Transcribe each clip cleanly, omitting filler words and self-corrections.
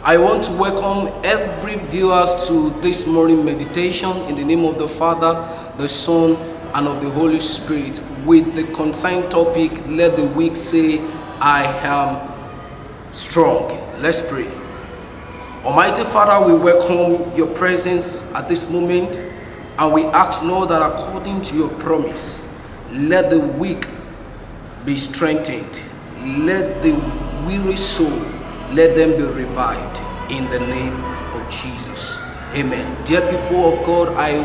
I want to welcome every viewers to this morning meditation in the name of the Father, the Son, and of the Holy Spirit, with the concerned topic, let the weak say, I am strong. Let's pray. Almighty Father, we welcome your presence at this moment, and we ask, Lord, that according to your promise, let the weak be strengthened. Let the weary soul, let them be revived in the name of Jesus. Amen. Dear people of God, I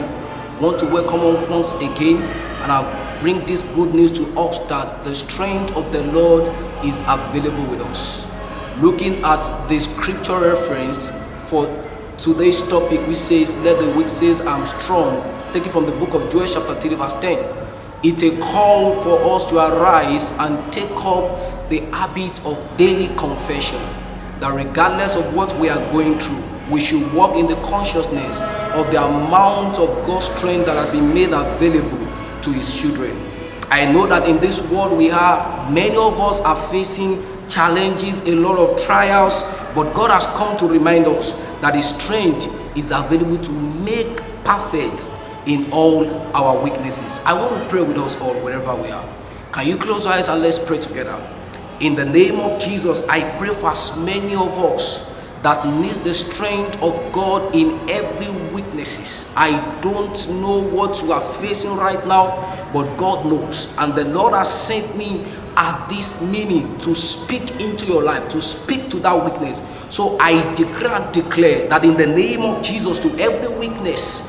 want to welcome you once again, and I bring this good news to us that the strength of the Lord is available with us. Looking at the scripture reference for today's topic, which says, let the weak say, I'm strong, taken from the book of Joel chapter 3 verse 10. It's a call for us to arise and take up the habit of daily confession, that regardless of what we are going through, we should walk in the consciousness of the amount of God's strength that has been made available to his children. I know that in this world many of us are facing challenges, a lot of trials, but God has come to remind us that his strength is available to make perfect in all our weaknesses. I want to pray with us all wherever we are. Can you close your eyes and let's pray together? In the name of Jesus, I pray for as many of us that needs the strength of God in every weaknesses. I don't know what you are facing right now, but God knows. And the Lord has sent me at this minute to speak into your life, to speak to that weakness. So I declare and declare that in the name of Jesus, to every weaknesses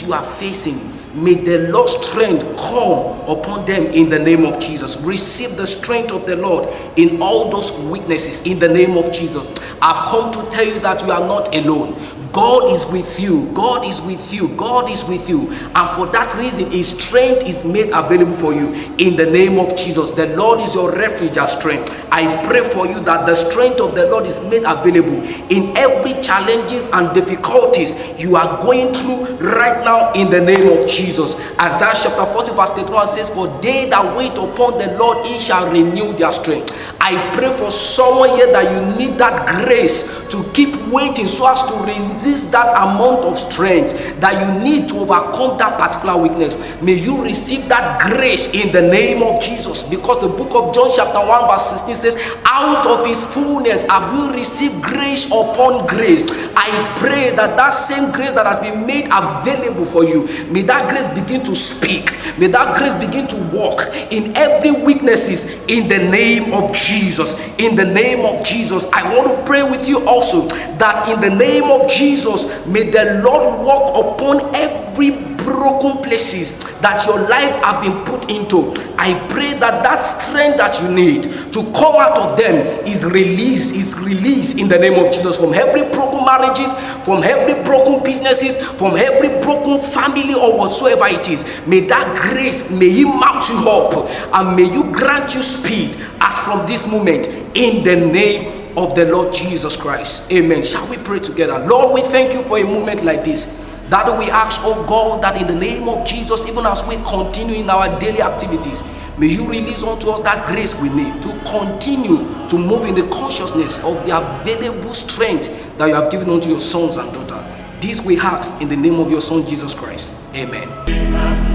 you are facing, may the Lord's strength come upon them in the name of Jesus. Receive the strength of the Lord in all those weaknesses in the name of Jesus. I've come to tell you that you are not alone. God is with you. God is with you. God is with you. And for that reason, his strength is made available for you in the name of Jesus. The Lord is your refuge and strength. I pray for you that the strength of the Lord is made available in every challenges and difficulties you are going through right now in the name of Jesus. Isaiah chapter 40 verse 31 says, for they that wait upon the Lord, he shall renew their strength. I pray for someone here that you need that grace to keep waiting so as to resist that amount of strength that you need to overcome that particular weakness. May you receive that grace in the name of Jesus, because the book of John chapter 1 verse 16 says, out of his fullness have you received grace upon grace. I pray that that same grace that has been made available for you, may that grace begin to speak. May that grace begin to walk in every weaknesses in the name of Jesus. In the name of Jesus, I want to pray with you also that in the name of Jesus, may the Lord walk upon every broken places that your life have been put into. I pray that that strength that you need to come out of them is released in the name of Jesus, from every broken marriages, from every broken businesses, from every broken family or whatsoever it is. May that grace, may he mount you up, and may you grant you speed as from this moment in the name of the Lord Jesus Christ. Amen. Shall we pray together? Lord, we thank you for a moment like this. That we ask, oh God, that in the name of Jesus, even as we continue in our daily activities, may you release unto us that grace we need to continue to move in the consciousness of the available strength that you have given unto your sons and daughters. This we ask in the name of your Son, Jesus Christ. Amen.